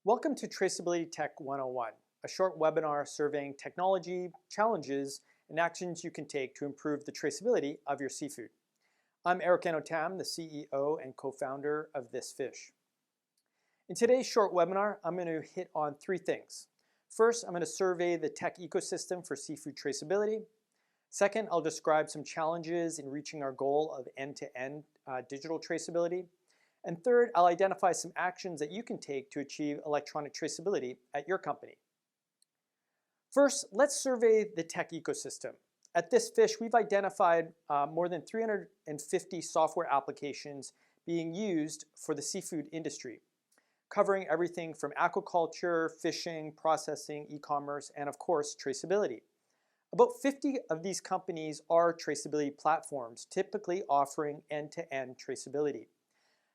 Welcome to Traceability Tech 101, a short webinar surveying technology, challenges, and actions you can take to improve the traceability of your seafood. I'm Eric Anotam, the CEO and co-founder of ThisFish. In today's short webinar, I'm going to hit on three things. First, I'm going to survey the tech ecosystem for seafood traceability. Second, I'll describe some challenges in reaching our goal of end-to-end digital traceability. And third, I'll identify some actions that you can take to achieve electronic traceability at your company. First, let's survey the tech ecosystem. At ThisFish, we've identified more than 350 software applications being used for the seafood industry, covering everything from aquaculture, fishing, processing, e-commerce, and of course, traceability. About 50 of these companies are traceability platforms, typically offering end-to-end traceability.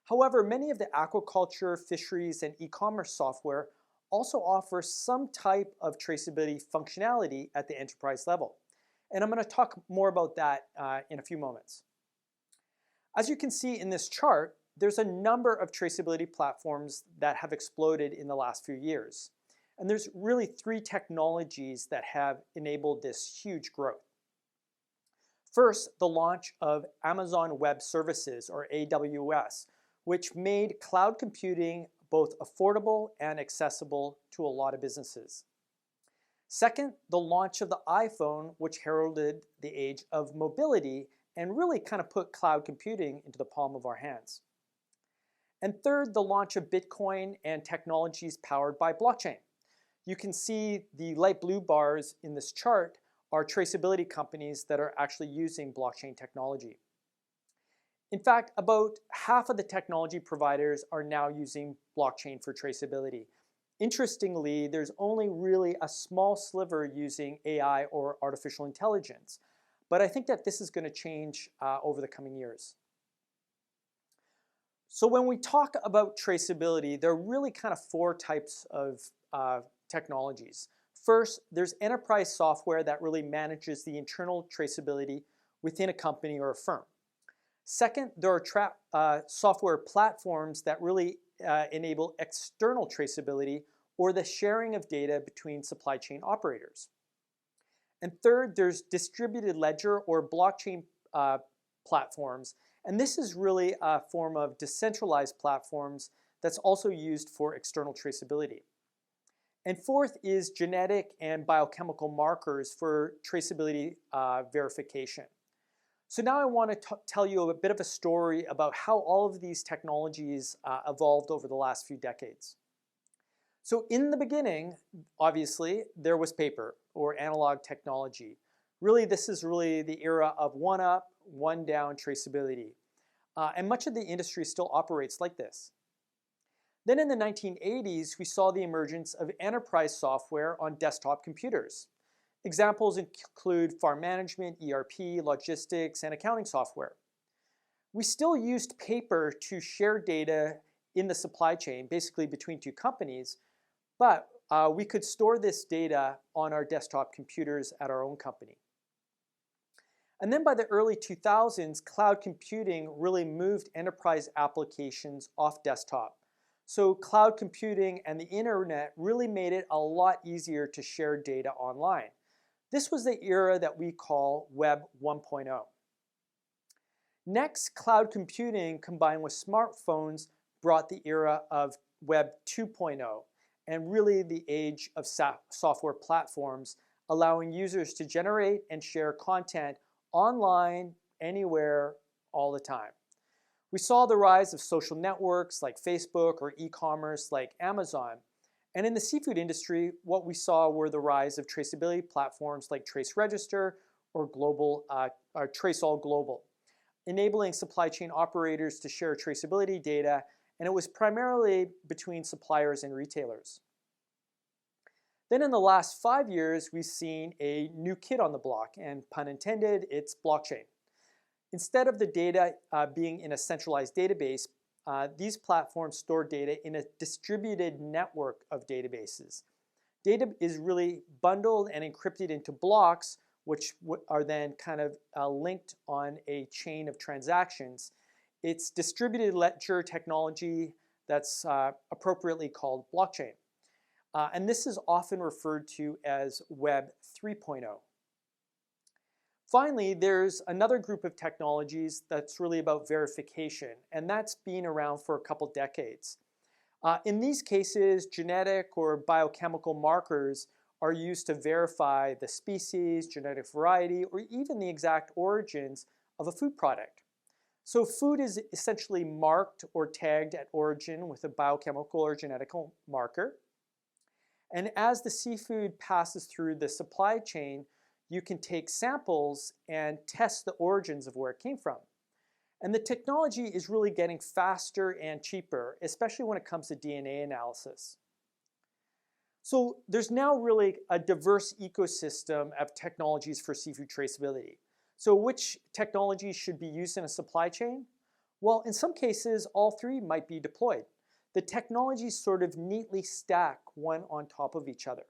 However, many of the aquaculture, fisheries, and e-commerce software also offer some type of traceability functionality at the enterprise level. And I'm going to talk more about that in a few moments. As you can see in this chart, there's a number of traceability platforms that have exploded in the last few years. And there's really three technologies that have enabled this huge growth. First, the launch of Amazon Web Services, or AWS, which made cloud computing both affordable and accessible to a lot of businesses. Second, the launch of the iPhone, which heralded the age of mobility and really kind of put cloud computing into the palm of our hands. And third, the launch of Bitcoin and technologies powered by blockchain. You can see the light blue bars in this chart are traceability companies that are actually using blockchain technology. In fact, about half of the technology providers are now using blockchain for traceability. Interestingly, there's only really a small sliver using AI or artificial intelligence. But I think that this is going to change over the coming years. So when we talk about traceability, there are really kind of four types of technologies. First, there's enterprise software that really manages the internal traceability within a company or a firm. Second, there are software platforms that really enable external traceability or the sharing of data between supply chain operators. And third, there's distributed ledger or blockchain platforms. And this is really a form of decentralized platforms that's also used for external traceability. And fourth is genetic and biochemical markers for traceability verification. So now I want to tell you a bit of a story about how all of these technologies evolved over the last few decades. So in the beginning, obviously, there was paper or analog technology. Really, this is really the era of one up, one down traceability. And much of the industry still operates like this. Then in the 1980s, we saw the emergence of enterprise software on desktop computers. Examples include farm management, ERP, logistics, and accounting software. We still used paper to share data in the supply chain, basically between two companies, but we could store this data on our desktop computers at our own company. And then by the early 2000s, cloud computing really moved enterprise applications off desktop. So cloud computing and the internet really made it a lot easier to share data online. This was the era that we call Web 1.0. Next, cloud computing combined with smartphones brought the era of Web 2.0 and really the age of software platforms, allowing users to generate and share content online, anywhere, all the time. We saw the rise of social networks like Facebook or e-commerce like Amazon. And in the seafood industry, what we saw were the rise of traceability platforms like TraceRegister or TraceAll Global, enabling supply chain operators to share traceability data, and it was primarily between suppliers and retailers. Then in the last 5 years, we've seen a new kid on the block, and pun intended, it's blockchain. Instead of the data being in a centralized database, these platforms store data in a distributed network of databases. Data is really bundled and encrypted into blocks, which are then kind of linked on a chain of transactions. It's distributed ledger technology that's appropriately called blockchain. And this is often referred to as Web 3.0. Finally, there's another group of technologies that's really about verification, and that's been around for a couple decades. In these cases, genetic or biochemical markers are used to verify the species, genetic variety, or even the exact origins of a food product. So food is essentially marked or tagged at origin with a biochemical or genetic marker. And as the seafood passes through the supply chain, you can take samples and test the origins of where it came from. And the technology is really getting faster and cheaper, especially when it comes to DNA analysis. So there's now really a diverse ecosystem of technologies for seafood traceability. So which technologies should be used in a supply chain? Well, in some cases, all three might be deployed. The technologies sort of neatly stack one on top of each other.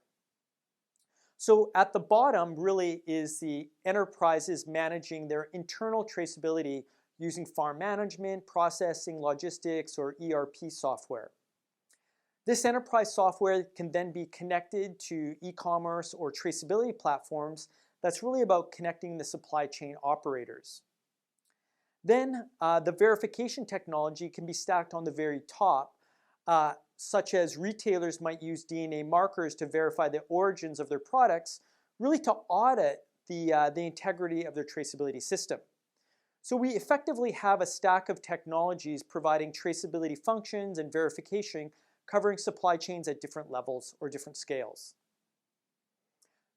So at the bottom really is the enterprises managing their internal traceability using farm management, processing, logistics, or ERP software. This enterprise software can then be connected to e-commerce or traceability platforms. That's really about connecting the supply chain operators. Then the verification technology can be stacked on the very top, such as retailers might use DNA markers to verify the origins of their products, really to audit the integrity of their traceability system. So we effectively have a stack of technologies providing traceability functions and verification, covering supply chains at different levels or different scales.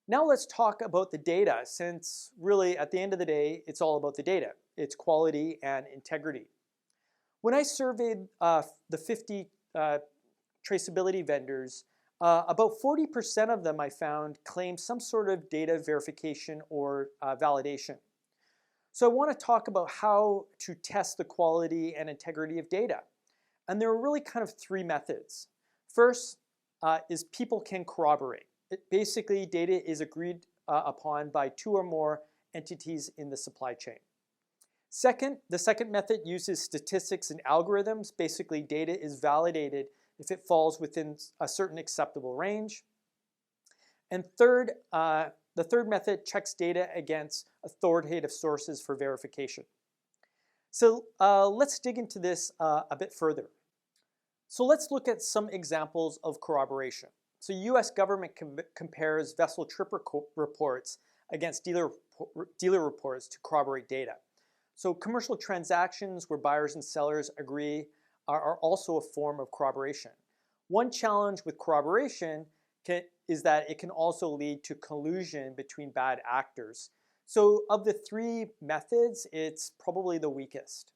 Now let's talk about the data, since really at the end of the day, it's all about the data, its quality and integrity. When I surveyed the 50 traceability vendors, about 40% of them I found claim some sort of data verification or validation. So I want to talk about how to test the quality and integrity of data. And there are really kind of three methods. First is people can corroborate. Basically, data is agreed upon by two or more entities in the supply chain. Second, the second method uses statistics and algorithms. Basically, data is validated if it falls within a certain acceptable range. And third, the third method checks data against authoritative sources for verification. So let's dig into this a bit further. So let's look at some examples of corroboration. So US government compares vessel trip reports against dealer reports to corroborate data. So commercial transactions where buyers and sellers agree are also a form of corroboration. One challenge with corroboration is that it can also lead to collusion between bad actors. So of the three methods, it's probably the weakest.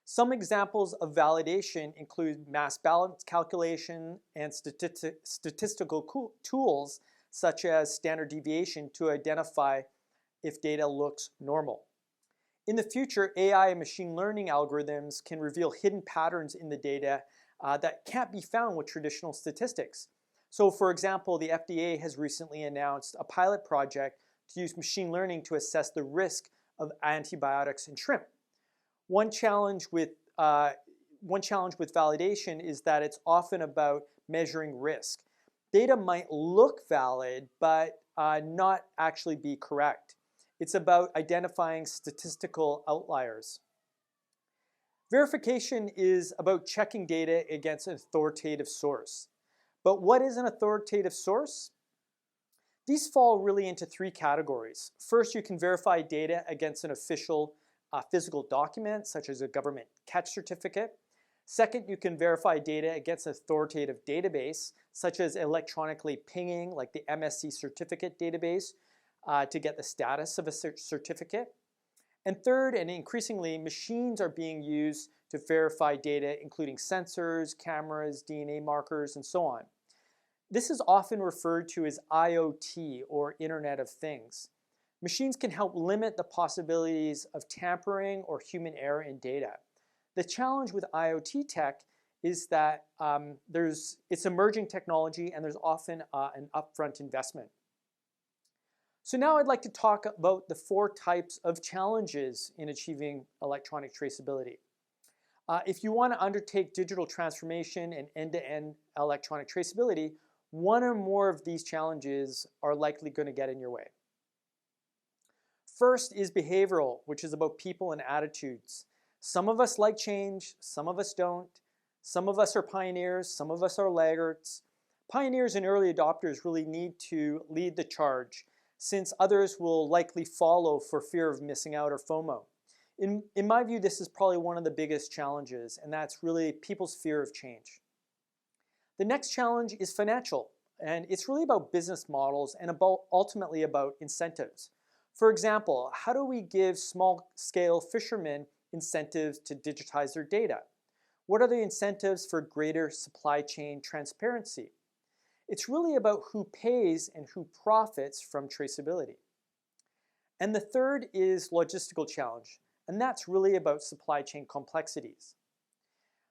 Some examples of validation include mass balance calculation and statistical tools such as standard deviation to identify if data looks normal. In the future, AI and machine learning algorithms can reveal hidden patterns in the data that can't be found with traditional statistics. So for example, the FDA has recently announced a pilot project to use machine learning to assess the risk of antibiotics in shrimp. One challenge with validation is that it's often about measuring risk. Data might look valid, but not actually be correct. It's about identifying statistical outliers. Verification is about checking data against an authoritative source. But what is an authoritative source? These fall really into three categories. First, you can verify data against an official physical document, such as a government catch certificate. Second, you can verify data against an authoritative database, such as electronically pinging, like the MSC certificate database, to get the status of a certificate. And third, and increasingly, machines are being used to verify data, including sensors, cameras, DNA markers, and so on. This is often referred to as IoT, or Internet of Things. Machines can help limit the possibilities of tampering or human error in data. The challenge with IoT tech is that it's emerging technology and there's often an upfront investment. So now I'd like to talk about the four types of challenges in achieving electronic traceability. If you want to undertake digital transformation and end-to-end electronic traceability, one or more of these challenges are likely going to get in your way. First is behavioral, which is about people and attitudes. Some of us like change, some of us don't. Some of us are pioneers, some of us are laggards. Pioneers and early adopters really need to lead the charge, since others will likely follow for fear of missing out or FOMO. In my view, this is probably one of the biggest challenges, and that's really people's fear of change. The next challenge is financial, and it's really about business models and ultimately about incentives. For example, how do we give small-scale fishermen incentives to digitize their data? What are the incentives for greater supply chain transparency? It's really about who pays and who profits from traceability. And the third is logistical challenge, and that's really about supply chain complexities.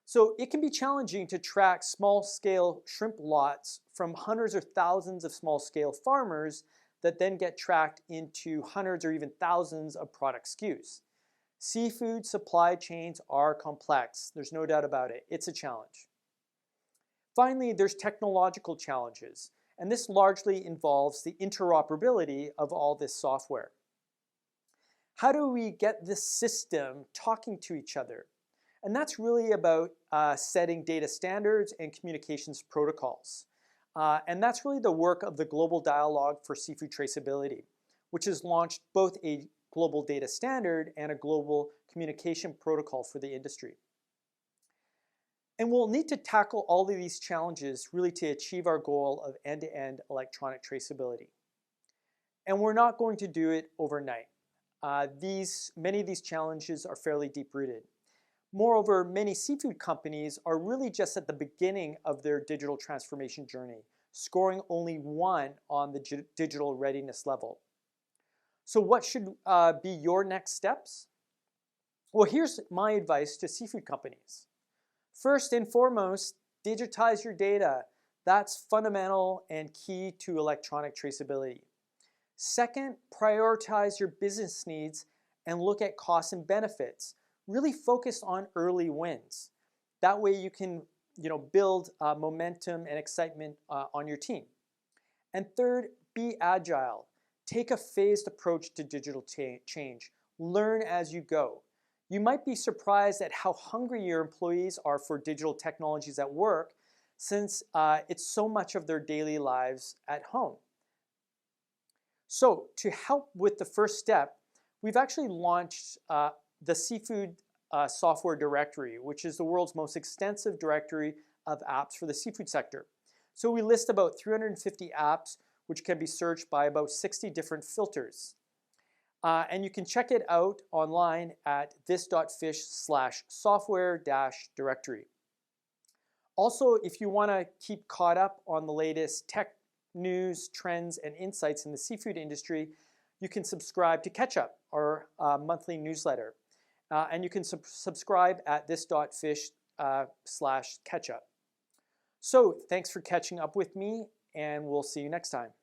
So it can be challenging to track small-scale shrimp lots from hundreds or thousands of small-scale farmers that then get tracked into hundreds or even thousands of product SKUs. Seafood supply chains are complex. There's no doubt about it. It's a challenge. Finally, there's technological challenges, and this largely involves the interoperability of all this software. How do we get this system talking to each other? And that's really about setting data standards and communications protocols. And that's really the work of the Global Dialogue for Seafood Traceability, which has launched both a global data standard and a global communication protocol for the industry. And we'll need to tackle all of these challenges really to achieve our goal of end-to-end electronic traceability. And we're not going to do it overnight. Many of these challenges are fairly deep-rooted. Moreover, many seafood companies are really just at the beginning of their digital transformation journey, scoring only 1 on the digital readiness level. So what should be your next steps? Well, here's my advice to seafood companies. First and foremost, digitize your data. That's fundamental and key to electronic traceability. Second, prioritize your business needs and look at costs and benefits. Really focus on early wins. That way you can build momentum and excitement on your team. And third, be agile. Take a phased approach to digital change. Learn as you go. You might be surprised at how hungry your employees are for digital technologies at work, since it's so much of their daily lives at home. So to help with the first step, we've actually launched the Seafood Software Directory, which is the world's most extensive directory of apps for the seafood sector. So we list about 350 apps, which can be searched by about 60 different filters. And you can check it out online at this.fish/software-directory. Also, if you want to keep caught up on the latest tech news, trends, and insights in the seafood industry, you can subscribe to Catch Up, our monthly newsletter. And you can subscribe at this.fish/catchup. So thanks for catching up with me, and we'll see you next time.